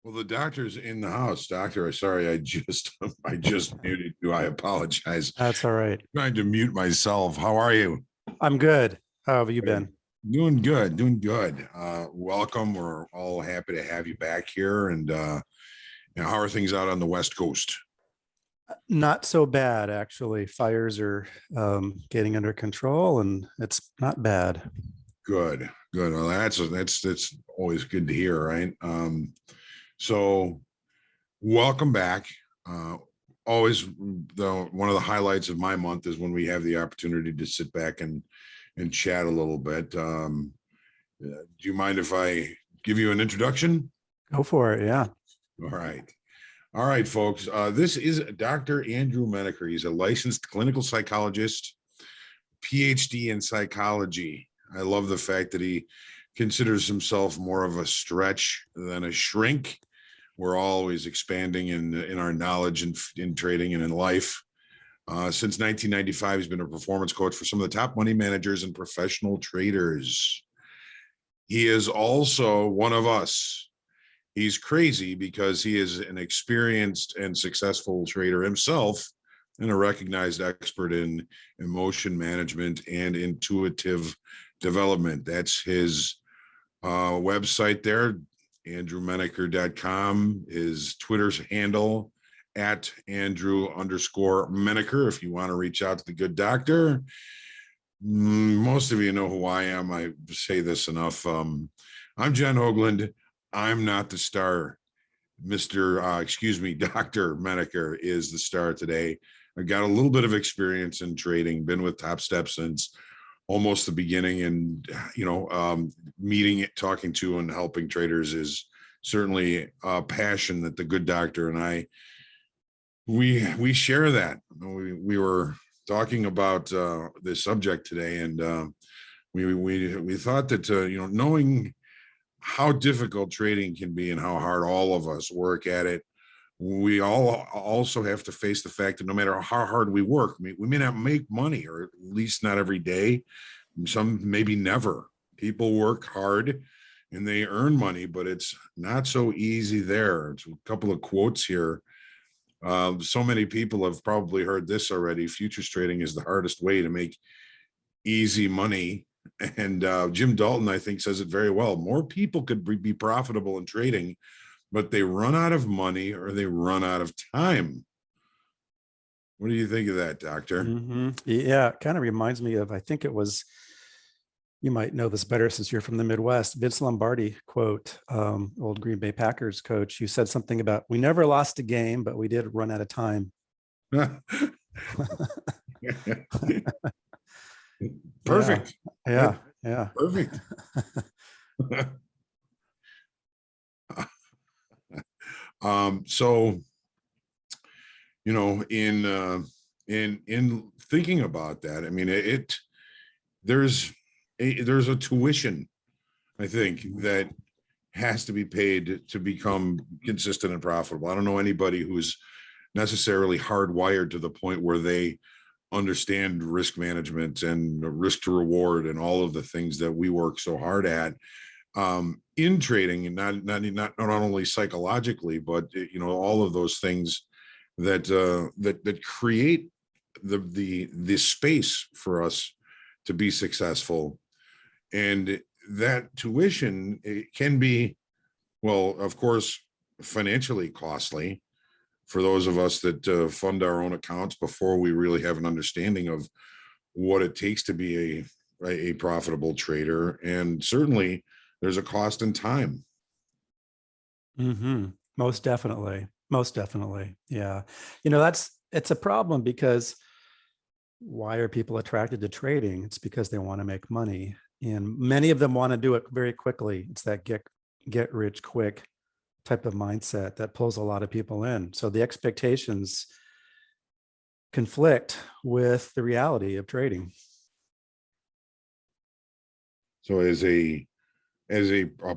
Well, the doctor's in the house. Doctor, sorry, I just muted you. I apologize. That's all right. Trying to mute myself. How are you? I'm good. How have you been? Doing good, doing good. Welcome. We're all happy to have you back here. And how are things out on the West Coast? Not so bad, actually. Fires are getting under control, and it's not bad. Good, good. Well, that's always good to hear, right? So welcome back. Always one of the highlights of my month is when we have the opportunity to sit back and chat a little bit. Do you mind if I give you an introduction? Go for it. Yeah. All right. All right, folks. This is Dr. Andrew Menaker. He's a licensed clinical psychologist, PhD in psychology. I love the fact that he considers himself more of a stretch than a shrink. We're always expanding in our knowledge and in trading and in life. Since 1995, he's been a performance coach for some of the top money managers and professional traders. He is also one of us. He's crazy because he is an experienced and successful trader himself and a recognized expert in emotion management and intuitive development. That's his website there, andrewmenaker.com, his Twitter's handle at Andrew_Menaker. If you want to reach out to the good doctor, most of you know who I am. I say this enough. I'm Jen Hoagland. I'm not the star. Dr. Menaker is the star today. I got a little bit of experience in trading, been with Topstep since almost the beginning, and meeting, talking to, and helping traders is certainly a passion that the good doctor and I we share that. We were talking about this subject today, and we thought that knowing how difficult trading can be and how hard all of us work at it, we all also have to face the fact that no matter how hard we work, we may not make money, or at least not every day. Some maybe never. People work hard and they earn money, but it's not so easy there. It's a couple of quotes here. So many people have probably heard this already. Futures trading is the hardest way to make easy money. And Jim Dalton, I think, says it very well. More people could be profitable in trading, but they run out of money or they run out of time. What do you think of that, Doctor? Yeah, it kind of reminds me of, I think it was, you might know this better since you're from the Midwest, Vince Lombardi quote, old Green Bay Packers coach, who said something about, we never lost a game, but we did run out of time. Perfect. Yeah. Perfect. So, in thinking about that, I mean, there's a tuition, I think, that has to be paid to become consistent and profitable. I don't know anybody who's necessarily hardwired to the point where they understand risk management and risk to reward and all of the things that we work so hard at in trading, and not only psychologically, but all of those things that create the space for us to be successful. And that tuition, it can be, well, of course, financially costly for those of us that fund our own accounts before we really have an understanding of what it takes to be a profitable trader. And certainly there's a cost in time. Most definitely. Yeah. It's a problem, because why are people attracted to trading? It's because they want to make money, and many of them want to do it very quickly. It's that get rich quick type of mindset that pulls a lot of people in. So the expectations conflict with the reality of trading. So as a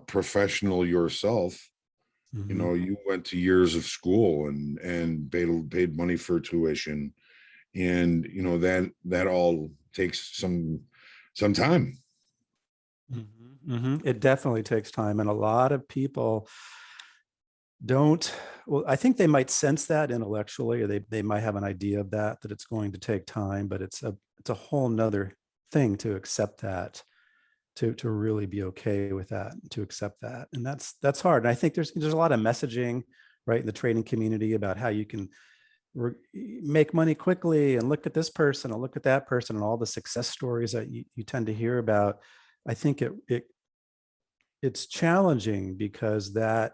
professional yourself, you went to years of school and paid money for tuition, and that all takes some time. It definitely takes time, and a lot of people don't, well, I think they might sense that intellectually, or they might have an idea of that it's going to take time, but it's a whole nother thing to accept that, to really be okay with that, to accept that. And that's hard. And I think there's a lot of messaging, right, in the trading community about how you can make money quickly, and look at this person and look at that person, and all the success stories that you tend to hear about. I think it's challenging because that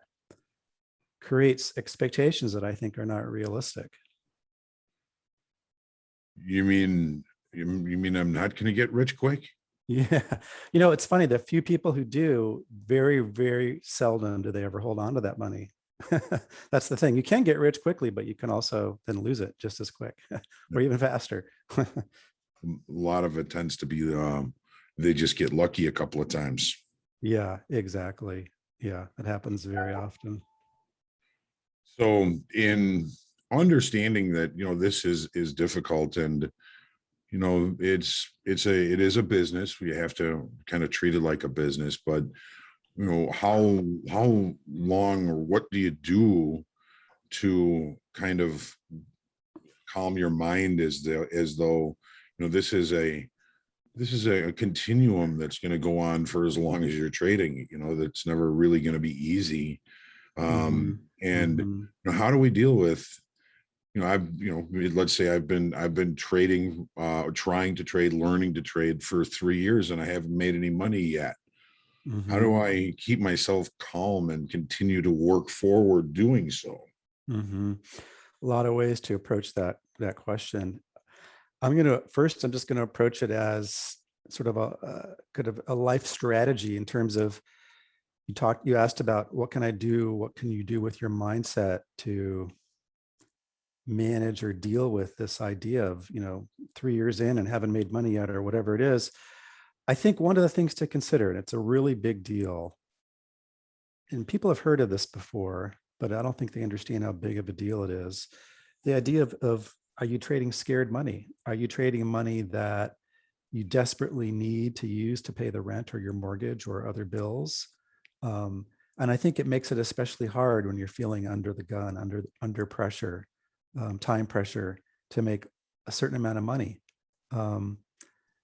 creates expectations that I think are not realistic. You mean, you mean I'm not going to get rich quick? Yeah. It's funny, the few people who do, very, very seldom do they ever hold on to that money. That's the thing. You can get rich quickly, but you can also then lose it just as quick or even faster. A lot of it tends to be, they just get lucky a couple of times. Yeah, exactly. Yeah, it happens very often. So in understanding that, this is difficult, and it is a business. We have to kind of treat it like a business, but how long, or what do you do to kind of calm your mind, as though this is a continuum that's going to go on for as long as you're trading, that's never really going to be easy. And Mhm. how do we deal with, let's say I've been trading, trying to trade, learning to trade for 3 years, and I haven't made any money yet. How Mhm. do I keep myself calm and continue to work forward doing so? Mhm. A lot of ways to approach that question. I'm just gonna approach it as sort of a kind of a life strategy, in terms of, you asked about what can I do, what can you do with your mindset to manage or deal with this idea of, 3 years in and haven't made money yet, or whatever it is. I think one of the things to consider, and it's a really big deal, and people have heard of this before, but I don't think they understand how big of a deal it is. The idea of, are you trading scared money? Are you trading money that you desperately need to use to pay the rent or your mortgage or other bills? Um, and I think it makes it especially hard when you're feeling under the gun, under pressure, time pressure to make a certain amount of money. Um,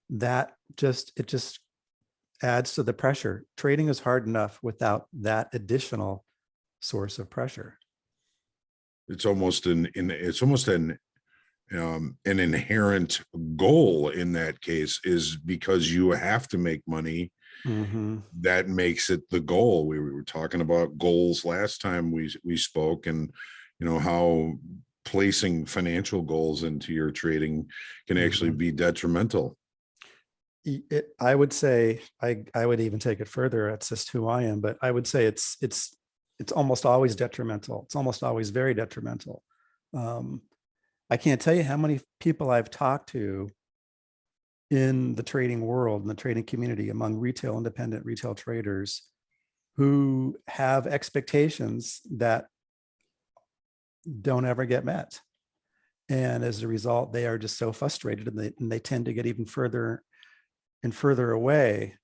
it just adds to the pressure. Trading is hard enough without that additional source of pressure. It's almost it's almost an inherent goal in that case, is because you have to make money. Mm-hmm. That makes it the goal. We were talking about goals last time we spoke, and how placing financial goals into your trading can actually Mm-hmm. be detrimental. I would say, I would even take it further. That's just who I am, but I would say it's almost always detrimental. It's almost always very detrimental. Um, I can't tell you how many people I've talked to in the trading world, in the trading community, among independent retail traders, who have expectations that don't ever get met. And as a result, they are just so frustrated, and they tend to get even further and further away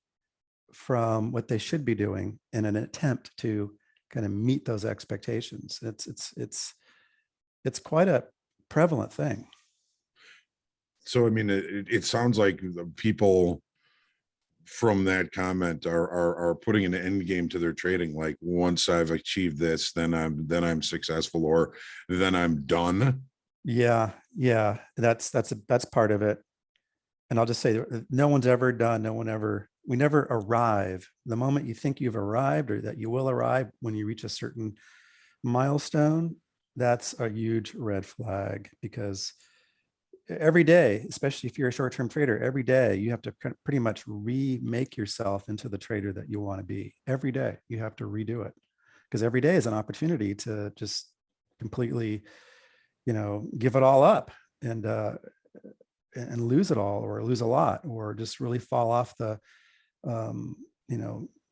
from what they should be doing in an attempt to kind of meet those expectations. It's quite a prevalent thing. So I mean, it sounds like the people from that comment are putting an end game to their trading. Like, once I've achieved this, then I'm successful, or then I'm done. Yeah, yeah, that's part of it. And I'll just say, no one's ever done. We never arrive. The moment you think you've arrived, or that you will arrive when you reach a certain milestone, that's a huge red flag, because every day, especially if you're a short-term trader, every day you have to pretty much remake yourself into the trader that you want to be. Every day you have to redo it, because every day is an opportunity to just completely, give it all up, and lose it all, or lose a lot, or just really fall off the, um,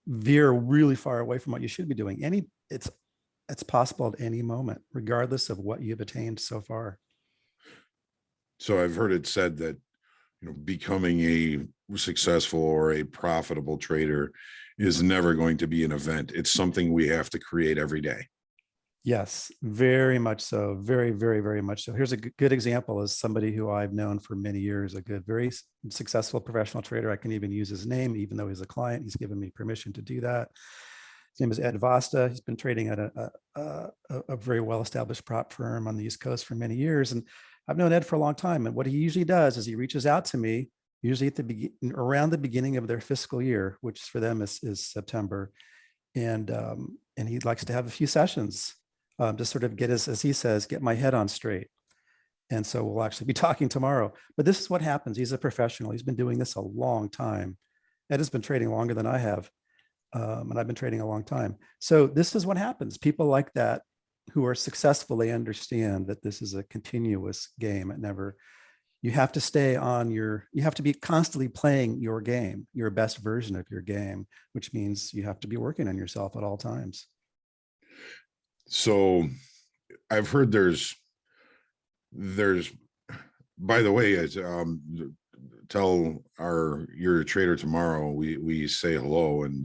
veer really far away from what you should be doing. It's possible at any moment, regardless of what you've attained so far. So I've heard it said that becoming a successful or a profitable trader is never going to be an event. It's something we have to create every day. Yes, very much so. Very, very, very much so. Here's a good example is somebody who I've known for many years, a good, very successful professional trader. I can even use his name, even though he's a client. He's given me permission to do that. His name is Ed Vasta. He's been trading at a very well-established prop firm on the East Coast for many years. And I've known Ed for a long time. And what he usually does is he reaches out to me, usually at around the beginning of their fiscal year, which for them is September. And he likes to have a few sessions to sort of get, as he says, get my head on straight. And so we'll actually be talking tomorrow. But this is what happens. He's a professional. He's been doing this a long time. Ed has been trading longer than I have. And I've been trading a long time. So this is what happens. People like that who are successful, they understand that this is a continuous game. It never, you have to stay on you have to be constantly playing your game, your best version of your game, which means you have to be working on yourself at all times. So I've heard there's, by the way, as tell your trader tomorrow, we say hello and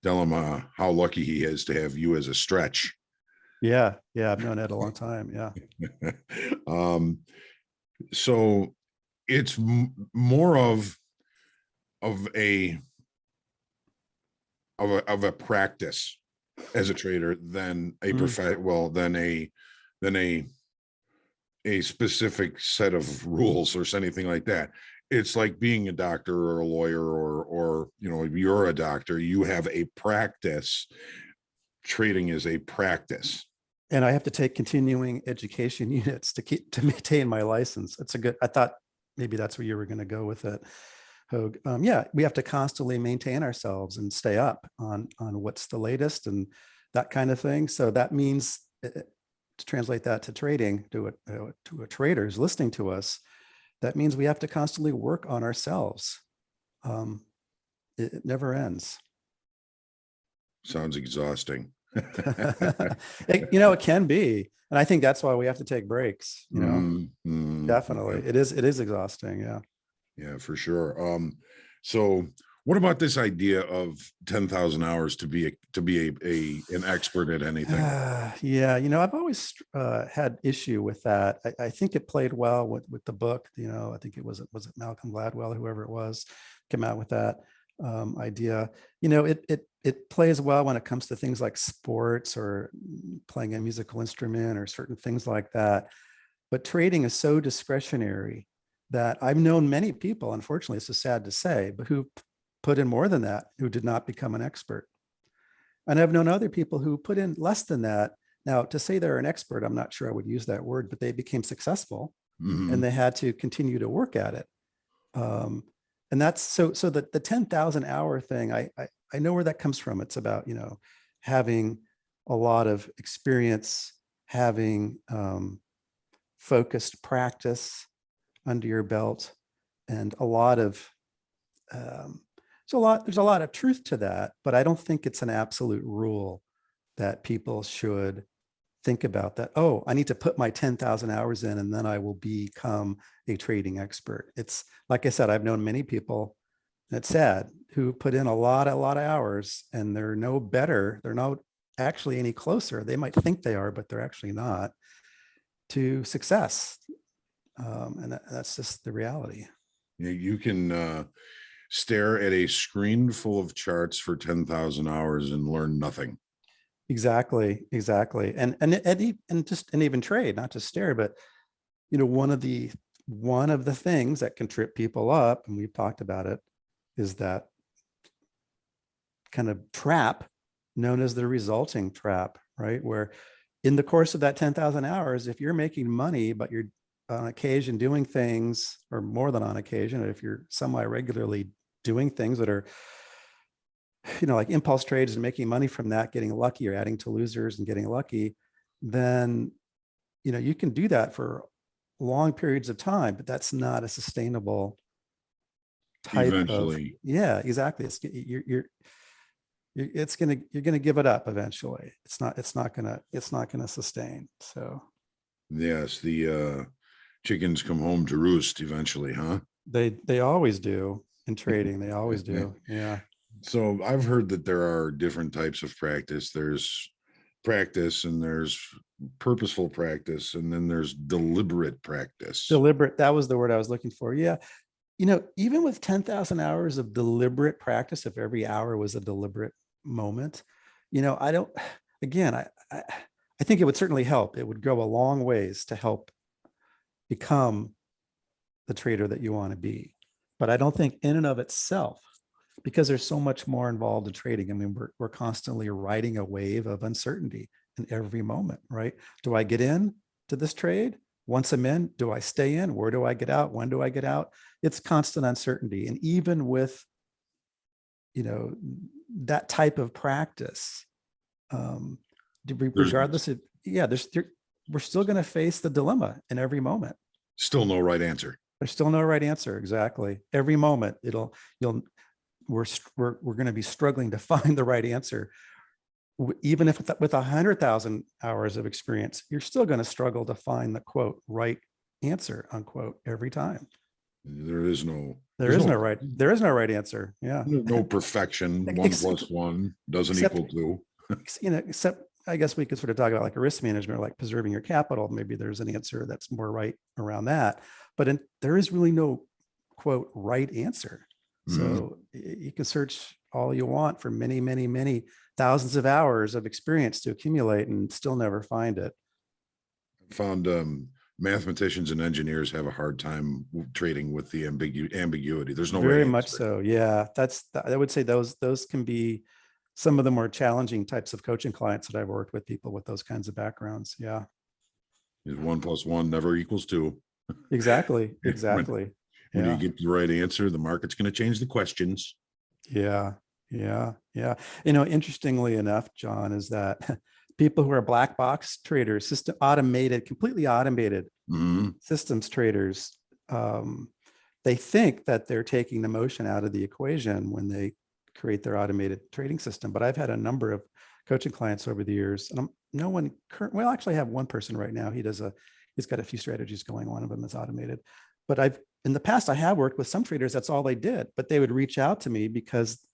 tell him how lucky he is to have you as a stretch. Yeah. I've known Ed a long time. Yeah. So it's more of a practice as a trader than a than a specific set of rules or anything like that. It's like being a doctor or a lawyer or you're a doctor, you have a practice. Trading is a practice. And I have to take continuing education units to maintain my license. I thought maybe that's where you were going to go with it, Hogue. Yeah, we have to constantly maintain ourselves and stay up on what's the latest and that kind of thing. So that means, to translate that to trading, to a trader who's listening to us, that means we have to constantly work on ourselves. It never ends. Sounds exhausting. It can be. And I think that's why we have to take breaks, definitely. Yeah. It is exhausting. Yeah. Yeah, for sure. So what about this idea of 10,000 hours to be an expert at anything? Yeah. I've always had issue with that. I think it played well with the book, I think was it Malcolm Gladwell, whoever it was, came out with that idea. It plays well when it comes to things like sports or playing a musical instrument or certain things like that. But trading is so discretionary that I've known many people, unfortunately, this is sad to say, but who put in more than that, who did not become an expert. And I've known other people who put in less than that. Now, to say they're an expert, I'm not sure I would use that word, but they became successful and they had to continue to work at it. And that's so that the 10,000 hour thing, I know where that comes from. It's about, having a lot of experience, having focused practice under your belt, and a lot of there's a lot of truth to that, but I don't think it's an absolute rule that people should think about that. Oh, I need to put my 10,000 hours in and then I will become a trading expert. It's like I said, I've known many people, it's sad, who put in a lot of hours and they're no better. They're not actually any closer. They might think they are, but they're actually not, to success. And that's just the reality. You can stare at a screen full of charts for 10,000 hours and learn nothing. Exactly. And even trade, not just stare, but one of the things that can trip people up, and we've talked about it, is that kind of trap known as the resulting trap, right? Where in the course of that 10,000 hours, if you're making money, but you're on occasion doing things, or more than on occasion, if you're semi-regularly doing things that are, like impulse trades and making money from that, getting lucky, or adding to losers and getting lucky, then, you can do that for long periods of time, but that's not a sustainable type eventually. of, yeah, exactly. You're gonna give it up eventually. It's not gonna sustain. So yes, the chickens come home to roost eventually, huh? They always do in trading. They always do. Yeah. So I've heard that there are different types of practice. There's practice, and there's purposeful practice, and then there's deliberate practice. Deliberate. That was the word I was looking for. Yeah. Even with 10,000 hours of deliberate practice, if every hour was a deliberate moment, I don't, again, I think it would certainly help. It would go a long ways to help become the trader that you want to be. But I don't think in and of itself, because there's so much more involved in trading. I mean, we're constantly riding a wave of uncertainty in every moment, right? Do I get in to this trade? Once I'm in, do I stay in? Where do I get out? When do I get out? It's constant uncertainty. And even with, that type of practice, regardless of, we're still going to face the dilemma in every moment. Still no right answer. There's still no right answer. Exactly. Every moment we're going to be struggling to find the right answer. Even if with 100,000 hours of experience, you're still going to struggle to find the quote right answer, unquote, every time. There is no right answer. Yeah. No perfection. 1 + 1 doesn't equal 2. Except I guess we could sort of talk about like a risk management, like preserving your capital. Maybe there's an answer that's more right around that, but there is really no quote right answer. So you can search all you want for many, many, many thousands of hours of experience to accumulate and still never find it. I found mathematicians and engineers have a hard time trading with the ambiguity. There's no very right much answer. so. Yeah, I would say those can be some of the more challenging types of coaching clients that I've worked with, people with those kinds of backgrounds. Yeah. Is 1 + 1 never equals 2. Exactly. When Yeah. you get the right answer, the market's going to change the questions. Yeah. Interestingly enough, John, is that people who are black box traders, completely automated systems traders, they think that they're taking the emotion out of the equation when they create their automated trading system. But I've had a number of coaching clients over the years, and actually I have one person right now. He's got a few strategies going. One of them is automated, but in the past, I have worked with some traders, that's all they did, but they would reach out to me because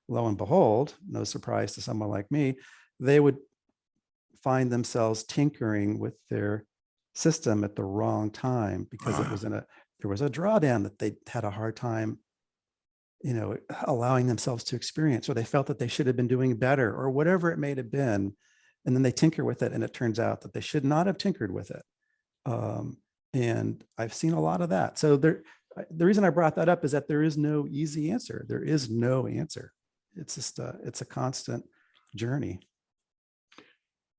lo and behold, no surprise to someone like me, they would find themselves tinkering with their system at the wrong time because there was a drawdown that they had a hard time, allowing themselves to experience, or they felt that they should have been doing better or whatever it may have been. And then they tinker with it and it turns out that they should not have tinkered with it. And I've seen a lot of that. So the reason I brought that up is that there is no easy answer. There is no answer. It's just it's a constant journey.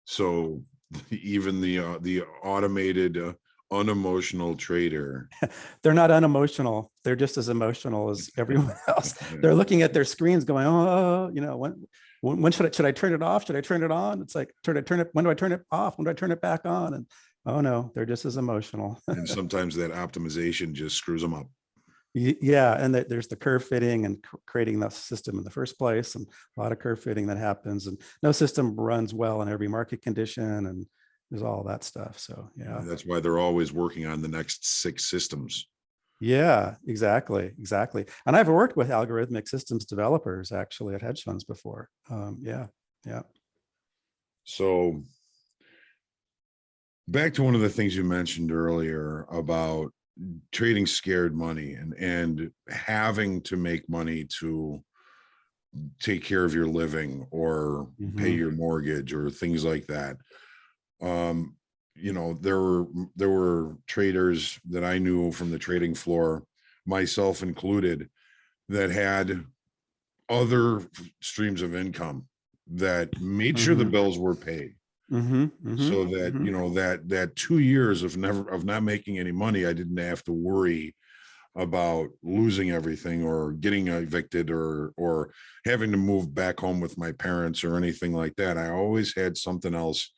So even the automated unemotional trader, they're not unemotional. They're just as emotional as everyone else. They're looking at their screens going, when should I turn it off? Should I turn it on? It's like, when do I turn it off? When do I turn it back on? And oh no, they're just as emotional. And sometimes that optimization just screws them up. Yeah, and there's the curve fitting and creating the system in the first place, and a lot of curve fitting that happens, and no system runs well in every market condition, and there's all that stuff. So yeah, that's why they're always working on the next 6 systems. Yeah, exactly. And I've worked with algorithmic systems developers actually at hedge funds before. Yeah. So back to one of the things you mentioned earlier about trading scared money and having to make money to take care of your living or pay your mortgage or things like that. There were traders that I knew from the trading floor, myself included, that had other streams of income that made sure the bills were paid. So that that 2 years of not making any money, I didn't have to worry about losing everything or getting evicted or having to move back home with my parents or anything like that. I always had something else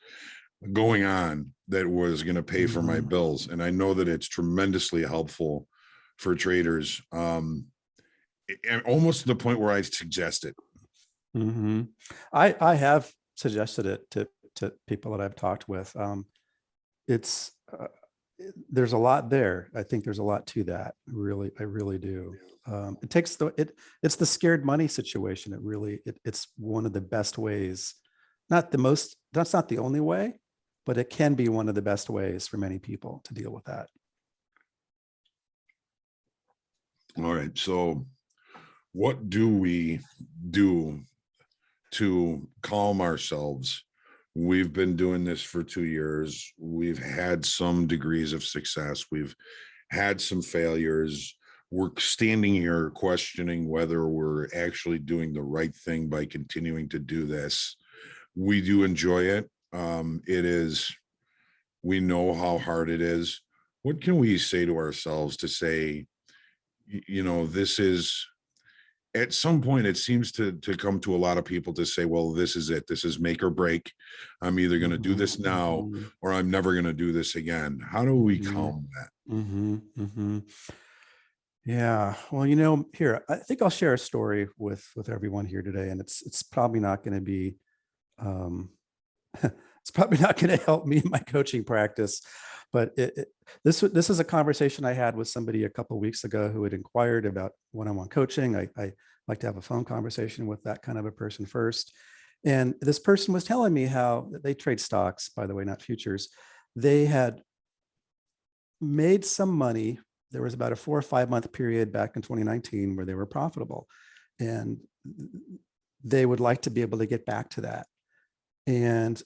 going on that was going to pay for my bills. And I know that it's tremendously helpful for traders, and almost to the point where I suggest it. I have suggested it to people that I've talked with. It's there's a lot there. I think there's a lot to that. I really do. It's the scared money situation. It's one of the best ways not the most, that's not the only way, but it can be one of the best ways for many people to deal with that. All right. So what do we do to calm ourselves? We've been doing this for 2 years. We've had some degrees of success. We've had some failures. We're standing here questioning whether we're actually doing the right thing by continuing to do this. We do enjoy it. It is, we know how hard it is. What can we say to ourselves to say, this is, at some point it seems to come to a lot of people to say, well, this is it. This is make or break. I'm either going to do this now or I'm never going to do this again. How do we calm that? Yeah. Well, here, I think I'll share a story with everyone here today, and it's probably not going to be, it's probably not going to help me in my coaching practice, but this is a conversation I had with somebody a couple of weeks ago who had inquired about one-on-one coaching. I like to have a phone conversation with that kind of a person first. And this person was telling me how they trade stocks, by the way, not futures. They had made some money. There was about a 4 or 5 month period back in 2019 where they were profitable, and they would like to be able to get back to that. And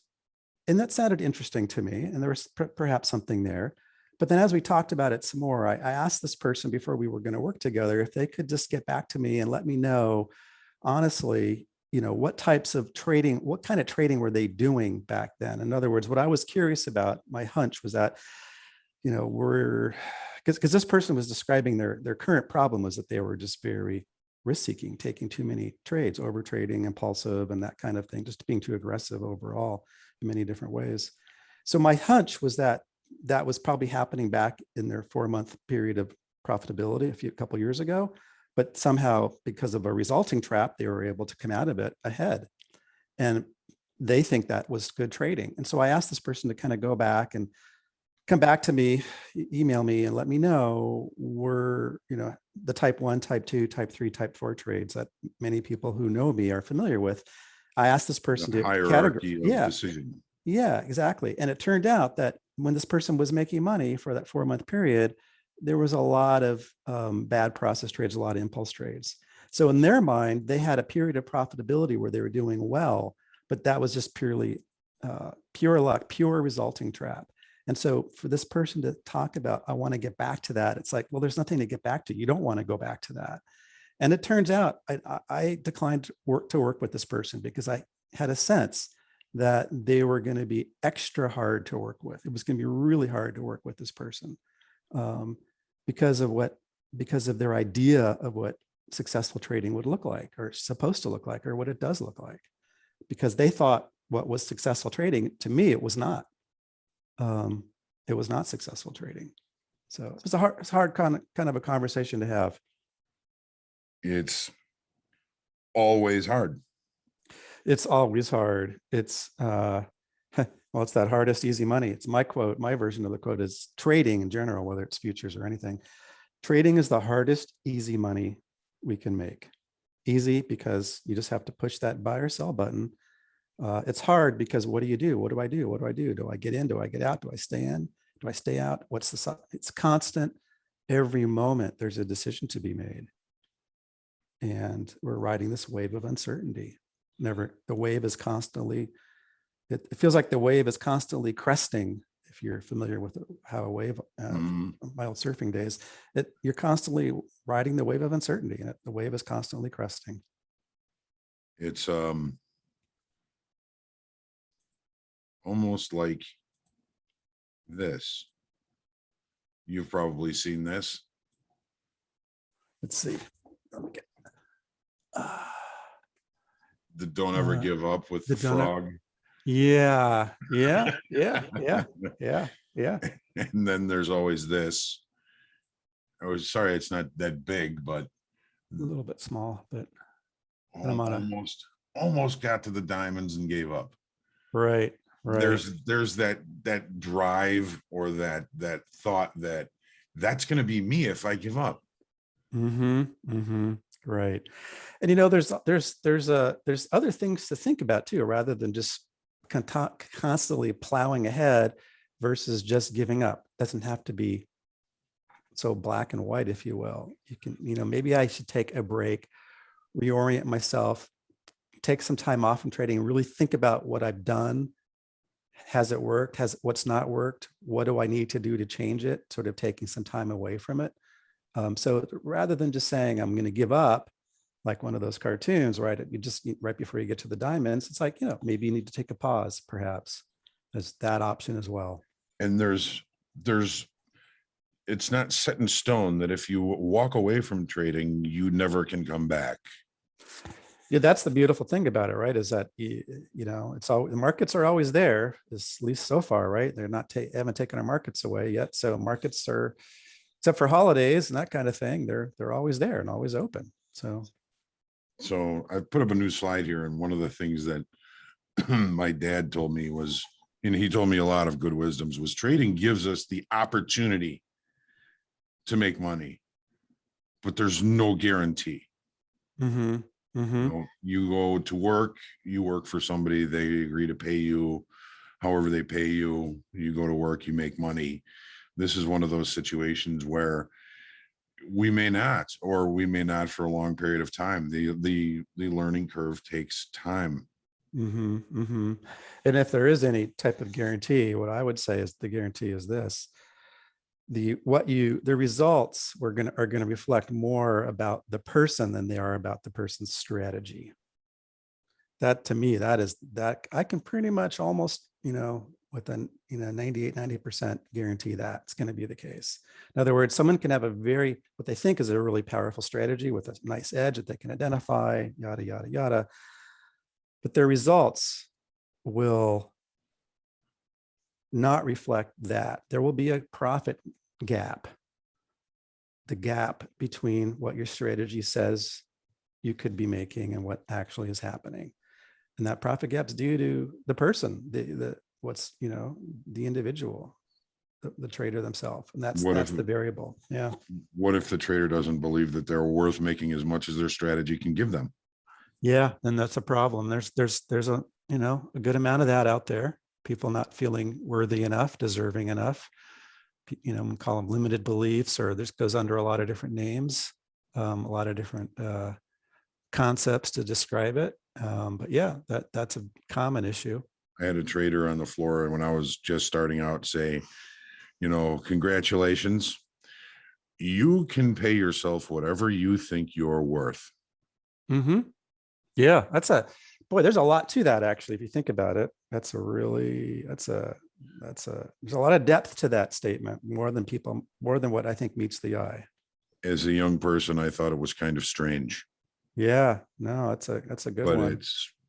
that sounded interesting to me. And there was perhaps something there. But then as we talked about it some more, I asked this person before we were going to work together if they could just get back to me and let me know, honestly, what types of trading, what kind of trading were they doing back then? In other words, what I was curious about, my hunch was that, because this person was describing their current problem was that they were just very risk-seeking, taking too many trades, over trading, impulsive, and that kind of thing, just being too aggressive overall in many different ways. So my hunch was that was probably happening back in their 4-month period of profitability a couple years ago, but somehow because of a resulting trap, they were able to come out of it ahead. And they think that was good trading. And so I asked this person to kind of go back and come back to me, email me, and let me know were, the type 1, type 2, type 3, type 4 trades that many people who know me are familiar with. I asked this person The to hierarchy categorize. of decision. Yeah, exactly. And it turned out that when this person was making money for that 4-month period, there was a lot of bad process trades, a lot of impulse trades. So in their mind, they had a period of profitability where they were doing well, but that was just purely pure luck, pure resulting trap. And so for this person to talk about, I want to get back to that, it's like, well, there's nothing to get back to. You don't want to go back to that. And it turns out I declined to work with this person because I had a sense that they were going to be extra hard to work with. It was going to be really hard to work with this person because of their idea of what successful trading would look like, or supposed to look like, or what it does look like. Because they thought what was successful trading, to me, it was not. It was not successful trading. So it's a hard kind of a conversation to have. It's always hard. It's always hard. It's well, it's that hardest easy money. It's my quote. My version of the quote is trading in general, whether it's futures or anything. Trading is the hardest easy money we can make. Easy because you just have to push that buy or sell button. It's hard because what do you do? What do I do? What do I do? Do I get in? Do I get out? Do I stay in? Do I stay out? It's constant. Every moment there's a decision to be made. And we're riding this wave of uncertainty. The wave is constantly, it feels like the wave is constantly cresting. If you're familiar with how a wave, my old surfing days, you're constantly riding the wave of uncertainty, and the wave is constantly cresting. It's almost like this. You've probably seen this. Let's see. The don't ever give up with the frog. Yeah. And then there's always this. I was sorry, it's not that big, but a little bit small, but almost got to the diamonds and gave up. Right. There's that drive or that thought that that's going to be me if I give up. Right. And there's other things to think about too, rather than just constantly plowing ahead versus just giving up. Doesn't have to be so black and white, if you will. You can, maybe I should take a break, reorient myself, take some time off from trading, and really think about what I've done. Has it worked? Has what's not worked? What do I need to do to change it? Sort of taking some time away from it. So rather than just saying I'm going to give up, like one of those cartoons, right? You just right before you get to the diamonds, it's like, maybe you need to take a pause, perhaps. There's that option as well. And it's not set in stone that if you walk away from trading, you never can come back. Yeah, that's the beautiful thing about it, right? Is that it's all the markets are always there, at least so far, right? They're not haven't taken our markets away yet. So markets are, except for holidays and that kind of thing, they're always there and always open. So I put up a new slide here, and one of the things that my dad told me was, and he told me a lot of good wisdoms, was trading gives us the opportunity to make money, but there's no guarantee. You go to work, you work for somebody, they agree to pay you however they pay you, you go to work, you make money. This is one of those situations where we may not, or we may not for a long period of time. The learning curve takes time. And if there is any type of guarantee, what I would say is the guarantee is this: the results are going to reflect more about the person than they are about the person's strategy. That, to me, that I can pretty much almost, with a 90% guarantee that's going to be the case. In other words, someone can have what they think is a really powerful strategy with a nice edge that they can identify, yada, yada, yada. But their results will not reflect that. There will be a profit gap, the gap between what your strategy says you could be making and what actually is happening. And that profit gap is due to the person, the individual, the trader themselves. And that's the variable. Yeah. What if the trader doesn't believe that they're worth making as much as their strategy can give them? Yeah, then that's a problem. There's a a good amount of that out there. People not feeling worthy enough, deserving enough. We call them limited beliefs, or this goes under a lot of different names, a lot of different concepts to describe it. But yeah, that's a common issue. I had a trader on the floor when I was just starting out say, congratulations. You can pay yourself whatever you think you're worth. Yeah, there's a lot to that, actually. If you think about it, there's a lot of depth to that statement, more than what I think meets the eye. As a young person, I thought it was kind of strange. Yeah, no, that's a good one.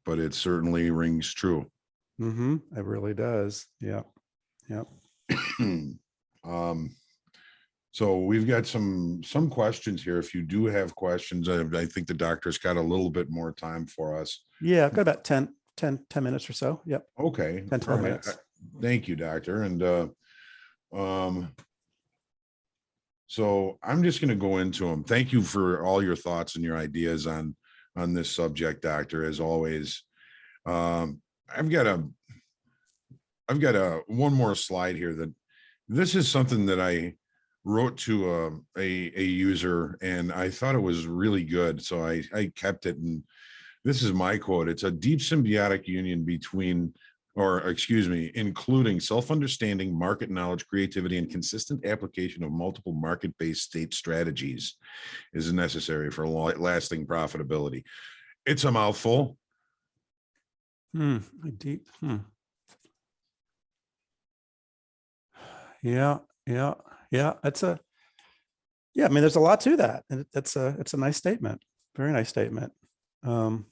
But it certainly rings true. It really does. Yeah. So we've got some questions here. If you do have questions, I think the doctor's got a little bit more time for us. Yeah, I've got about 10 minutes or so. Yep. Okay. 10, 12 minutes. Thank you, doctor. And so I'm just going to go into them. Thank you for all your thoughts and your ideas on this subject, doctor, as always. I've got one more slide here. That this is something that I wrote to a user, and I thought it was really good, so I kept it. And this is my quote: "It's a deep symbiotic union including self-understanding, market knowledge, creativity, and consistent application of multiple market-based state strategies is necessary for lasting profitability." It's a mouthful. Deep. Yeah. I mean, there's a lot to that. And it's a nice statement. Very nice statement. I'll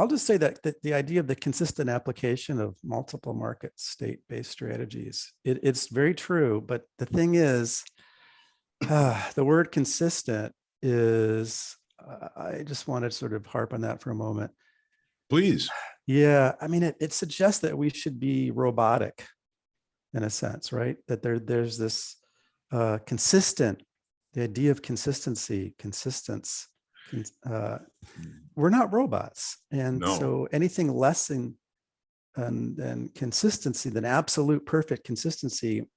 just say that the idea of the consistent application of multiple market state-based strategies, it's very true. But the thing is, the word consistent is, I just want to sort of harp on that for a moment. Please. Yeah. I mean, it suggests that we should be robotic in a sense, right? That there's this the idea of consistency, we're not robots. And so anything less than and consistency, then absolute perfect consistency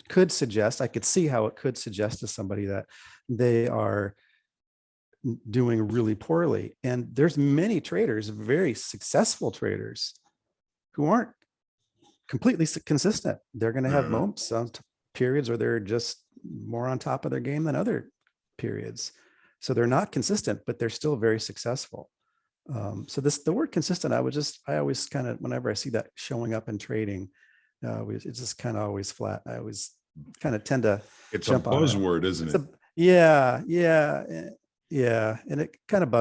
could suggest, I could see how it could suggest to somebody that they are doing really poorly. And there's many traders, very successful traders, who aren't completely consistent. They're going to have moments, some periods where they're just more on top of their game than other periods. So they're not consistent, but they're still very successful. So the word consistent, I always kind of, whenever I see that showing up in trading, it's just kind of always flat. I always kind of tend to It's a jump on it. buzzword, isn't it? Yeah. And it kind of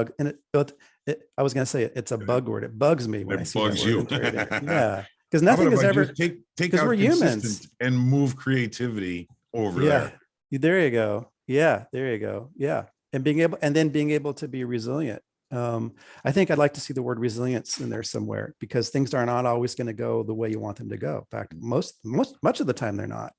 I was going to say it's a bug word. It bugs me when I see that bugs word you. in trading. Yeah. Because How about nothing if is I ever, just take because out we're humans. consistent and move creativity over Yeah. there. There you go. Yeah. There you go. Yeah. And being able to be resilient. I think I'd like to see the word resilience in there somewhere, because things are not always going to go the way you want them to go. In fact, much of the time they're not.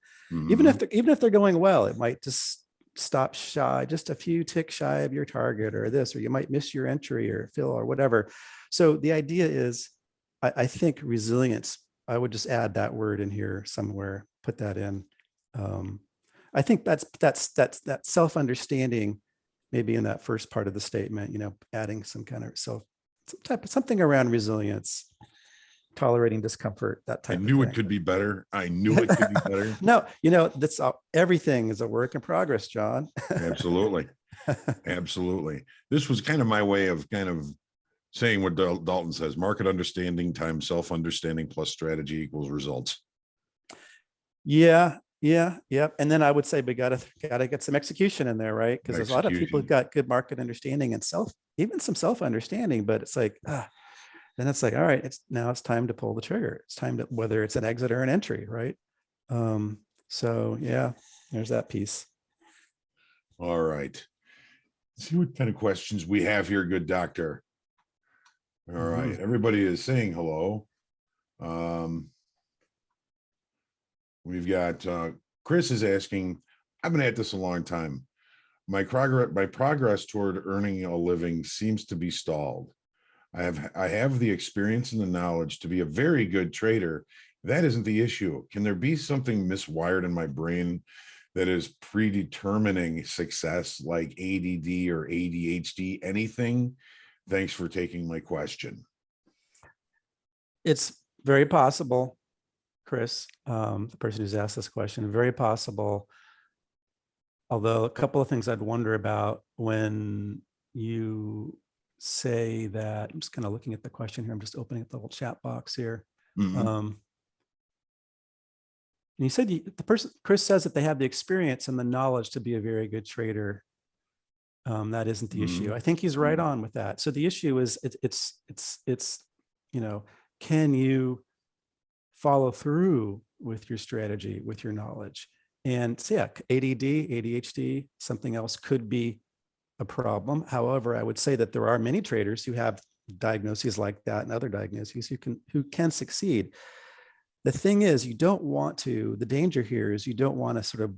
Even if they're going well, it might just stop shy, just a few ticks shy of your target, or this, or you might miss your entry or fill or whatever. So the idea is, I think resilience, I would just add that word in here somewhere, put that in. I think that's that self-understanding, maybe in that first part of the statement, adding some kind of something around resilience, tolerating discomfort, that type of thing. I knew it could be better. I knew it could be better. No, that's everything is a work in progress, John. Absolutely. Absolutely. This was kind of my way of saying what Dalton says: market understanding times self-understanding plus strategy equals results. Yeah. And then I would say we gotta get some execution in there, right? Because there's a lot of people who've got good market understanding and even some self-understanding, but it's like, then it's like, all right, it's time to pull the trigger. It's time to, whether it's an exit or an entry, right? So yeah, there's that piece. All right. Let's see what kind of questions we have here, good doctor. All right. Everybody is saying hello. We've got Chris is asking, I've been at this a long time. My progress toward earning a living seems to be stalled. I have the experience and the knowledge to be a very good trader. That isn't the issue. Can there be something miswired in my brain that is predetermining success, like ADD or ADHD, anything? Thanks for taking my question. It's very possible, Chris, the person who's asked this question, very possible. Although a couple of things I'd wonder about when you say that. I'm just kind of looking at the question here. I'm just opening up the little chat box here. And you said Chris says that they have the experience and the knowledge to be a very good trader. That isn't the issue. I think he's right on with that. So the issue is it's can you follow through with your strategy, with your knowledge? And so yeah, ADD, ADHD, something else could be a problem. However, I would say that there are many traders who have diagnoses like that and other diagnoses who can succeed. The thing is, the danger here is you don't want to sort of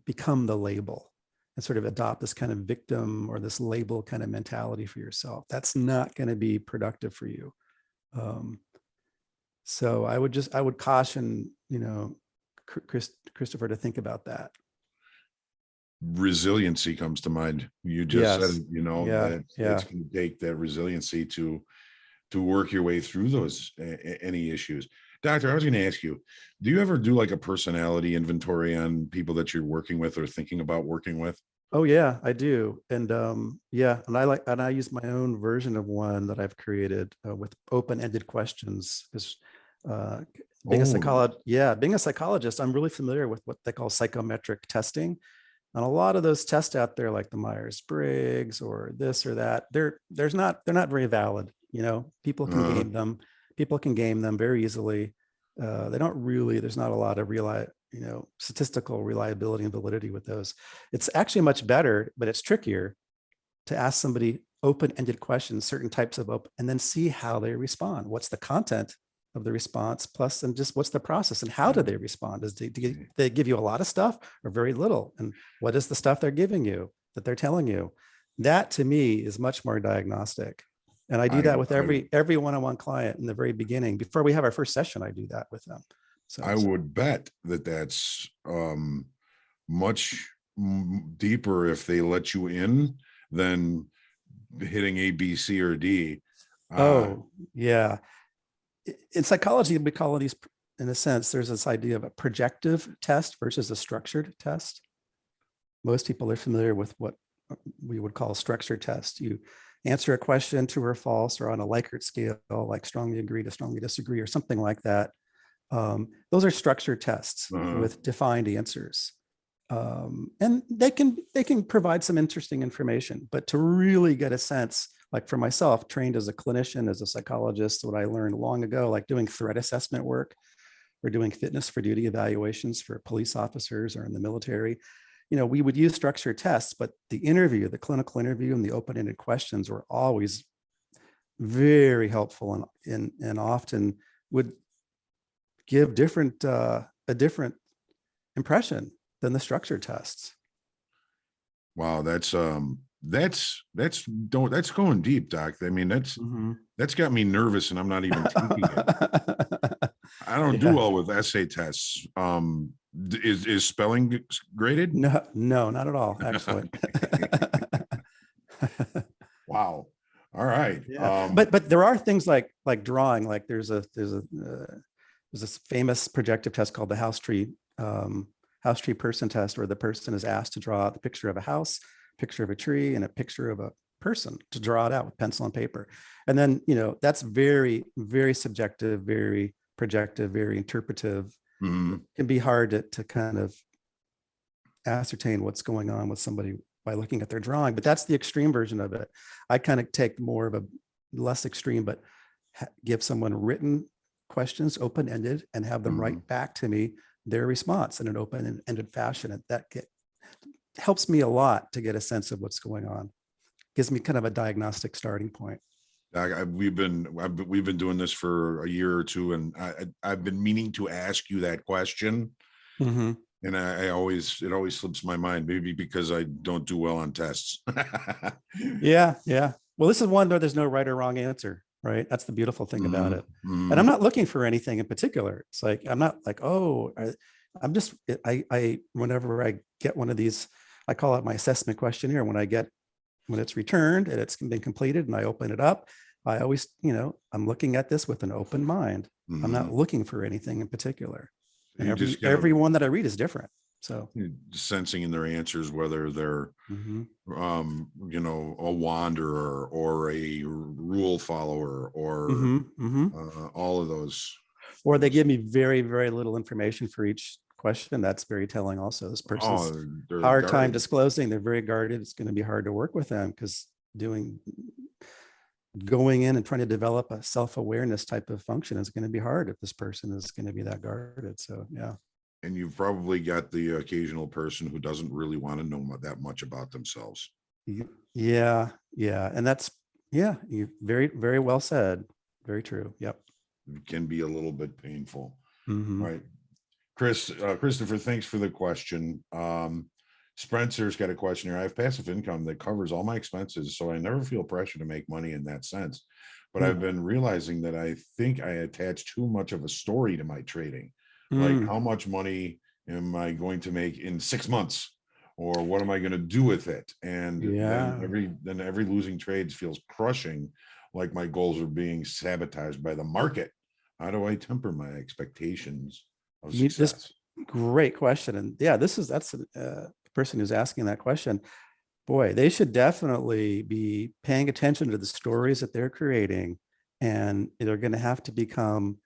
become the label and sort of adopt this kind of victim or this label kind of mentality for yourself. That's not going to be productive for you. So I would caution, Christopher, to think about that. Resiliency comes to mind. You just said, that it's going to take that resiliency to work your way through those any issues. Doctor, I was going to ask you, do you ever do like a personality inventory on people that you're working with or thinking about working with? Oh yeah, I do. And and I use my own version of one that I've created with open-ended questions. Because being a psychologist, I'm really familiar with what they call psychometric testing. And a lot of those tests out there, like the Myers-Briggs or this or that, they're not very valid. People can game them. People can game them very easily. They don't really. There's not a lot of statistical reliability and validity with those. It's actually much better, but it's trickier to ask somebody open-ended questions, certain types of and then see how they respond. What's the content of the response, plus, and just what's the process and how do they respond? Do they give you a lot of stuff or very little? And what is the stuff they're giving you that they're telling you? That to me is much more diagnostic. And I do I, that with I, every one-on-one client in the very beginning. Before we have our first session, I do that with them. So I would bet that that's much deeper if they let you in than hitting A, B, C, or D. oh yeah. In psychology, we call these, in a sense, there's this idea of a projective test versus a structured test. Most people are familiar with what we would call a structured test. You answer a question true or false, or on a Likert scale, like strongly agree to strongly disagree, or something like that. Those are structured tests with defined answers. And they can provide some interesting information, but to really get a sense, like for myself, trained as a clinician, as a psychologist, what I learned long ago, like doing threat assessment work or doing fitness for duty evaluations for police officers or in the military, we would use structured tests, but the interview, the clinical interview and the open-ended questions were always very helpful and often would give a different impression than the structured tests. Wow, that's going deep, Doc. I mean, that's got me nervous, and I'm not even taking it. I don't do well with essay tests. Is spelling graded? No, not at all. Excellent. Wow. All right. Yeah. But there are things like drawing. Like there's this famous projective test called the house tree person test, where the person is asked to draw the picture of a house, picture of a tree, and a picture of a person, to draw it out with pencil and paper. And then, that's very, very subjective, very projective, very interpretive. It can be hard to kind of ascertain what's going on with somebody by looking at their drawing, but that's the extreme version of it. I kind of take more of a less extreme, but give someone written questions, open-ended, and have them write back to me their response in an open-ended fashion. And that helps me a lot to get a sense of what's going on. Gives me kind of a diagnostic starting point. We've been doing this for a year or two, and I've been meaning to ask you that question, and it always slips my mind. Maybe because I don't do well on tests. Yeah. Well, this is one where there's no right or wrong answer, right? That's the beautiful thing about it. And I'm not looking for anything in particular. It's like I'm not like, I'm just whenever I get one of these, I call it my assessment questionnaire. When it's returned and it's been completed and I open it up, I always, I'm looking at this with an open mind. I'm not looking for anything in particular. And every one that I read is different. So sensing in their answers whether they're a wanderer or a rule follower or all of those. Or they give me very, very little information for each question. That's very telling also. This person's hard time disclosing. They're very guarded. It's going to be hard to work with them because going in and trying to develop a self-awareness type of function is going to be hard if this person is going to be that guarded. So yeah. And you've probably got the occasional person who doesn't really want to know that much about themselves. Yeah. And that's, you very, very well said. Very true. Yep. It can be a little bit painful. Right. Christopher, thanks for the question. Spencer's got a question here. I have passive income that covers all my expenses, so I never feel pressure to make money in that sense. But I've been realizing that I think I attach too much of a story to my trading. Like, how much money am I going to make in 6 months? Or what am I going to do with it? And then every losing trades feels crushing, like my goals are being sabotaged by the market. How do I temper my expectations of success? Great question. And that's the person who's asking that question. Boy, they should definitely be paying attention to the stories that they're creating, and they're going to have to become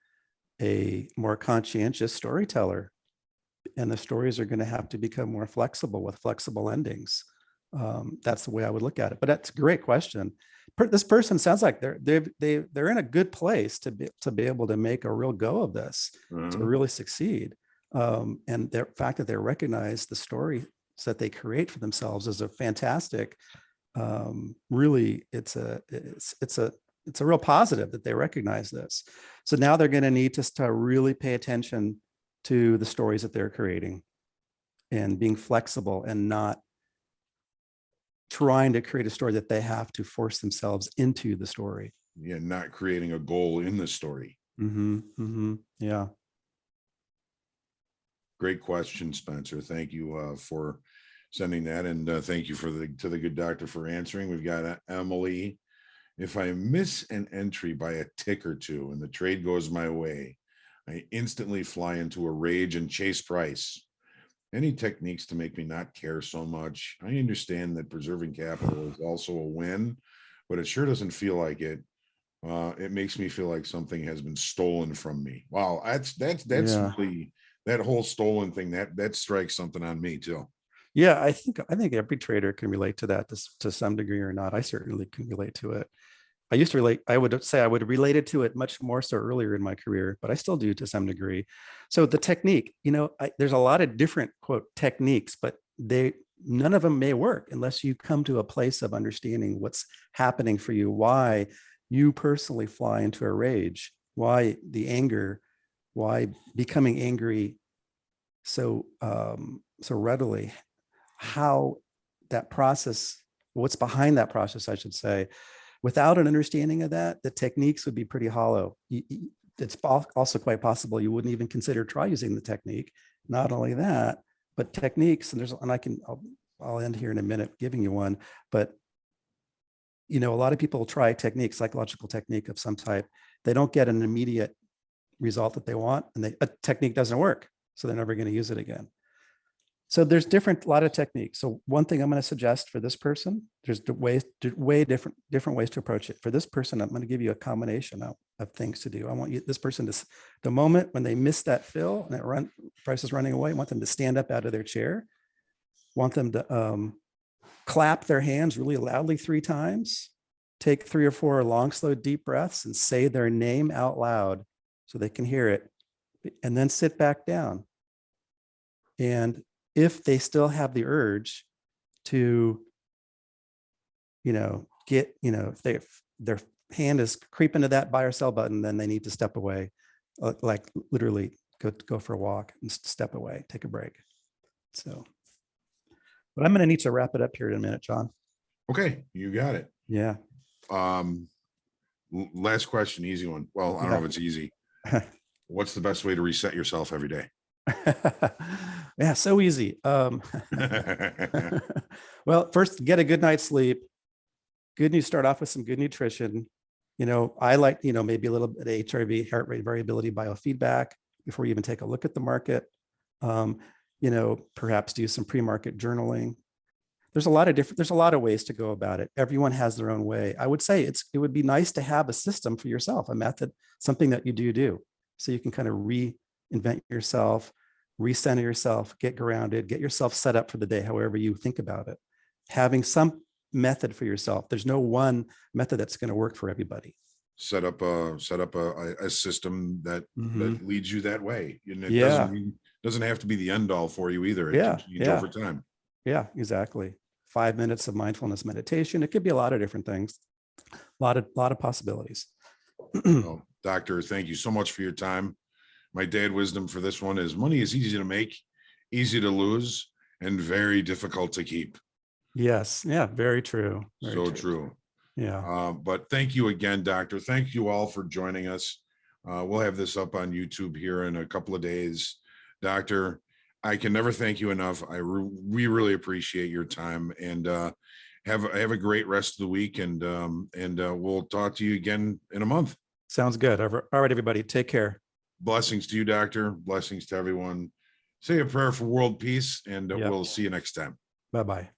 a more conscientious storyteller. And the stories are going to have to become more flexible with flexible endings. That's the way I would look at it. But that's a great question. This person sounds like they're in a good place to be able to make a real go of this, to really succeed. And the fact that they recognize the stories that they create for themselves is a fantastic. Really, it's a real positive that they recognize this. So now they're going to need to really pay attention to the stories that they're creating and being flexible and not trying to create a story that they have to force themselves into the story. Yeah, not creating a goal in the story. Yeah. Great question, Spencer. Thank you for sending that, and thank you to the good doctor for answering. We've got Emily. If I miss an entry by a tick or two and the trade goes my way, I instantly fly into a rage and chase price. Any techniques to make me not care so much? I understand that preserving capital is also a win, but it sure doesn't feel like it. It makes me feel like something has been stolen from me. Wow, that's Yeah. really, that whole stolen thing, that strikes something on me too. Yeah, I think every trader can relate to that to some degree or not. I certainly can relate to it. I used to relate, I would say I would have related to it much more so earlier in my career, but I still do to some degree. So the technique, there's a lot of different quote techniques, but none of them may work unless you come to a place of understanding what's happening for you, why you personally fly into a rage, why the anger, why becoming angry so readily, how that process, what's behind that process, I should say. Without an understanding of that, the techniques would be pretty hollow. It's also quite possible you wouldn't even consider try using the technique. Not only that, but techniques, and I'll end here in a minute giving you one, but a lot of people try techniques, psychological technique of some type. They don't get an immediate result that they want, and a technique doesn't work. So they're never going to use it again. So there's a lot of techniques. So one thing I'm going to suggest for this person, there's way different ways to approach it. For this person, I'm going to give you a combination of things to do. I want this person to, the moment when they miss that fill and price is running away, I want them to stand up out of their chair. Want them to clap their hands really loudly 3 times, take 3 or 4 long, slow, deep breaths and say their name out loud so they can hear it, and then sit back down. And if they still have the urge to, if their hand is creeping to that buy or sell button, then they need to step away, like literally go for a walk and step away, take a break. So, but I'm going to need to wrap it up here in a minute, John. Okay, you got it. Yeah. Last question, easy one. Well, I don't know if it's easy. What's the best way to reset yourself every day? Yeah, so easy. Well, first, get a good night's sleep. Good news, start off with some good nutrition. I like, maybe a little bit of HRV, heart rate variability biofeedback before you even take a look at the market. Perhaps do some pre-market journaling. There's a lot of ways to go about it. Everyone has their own way. I would say it would be nice to have a system for yourself, a method, something that you do. So you can kind of reinvent yourself, recenter yourself, get grounded, get yourself set up for the day, however you think about it. Having some method for yourself. There's no one method that's going to work for everybody. Set up a system that leads you that way. It doesn't have to be the end all for you either. It can change over time. Yeah, exactly. 5 minutes of mindfulness meditation. It could be a lot of different things. A lot of possibilities. Oh, doctor, thank you so much for your time. My dad wisdom for this one is money is easy to make, easy to lose, and very difficult to keep. Yes. Yeah. Very true. Very true. Yeah. But thank you again, doctor. Thank you all for joining us. We'll have this up on YouTube here in a couple of days. Doctor, I can never thank you enough. We really appreciate your time, and have a great rest of the week. And we'll talk to you again in a month. Sounds good. All right, everybody. Take care. Blessings to you, doctor. Blessings to everyone. Say a prayer for world peace, and we'll see you next time. Bye-bye.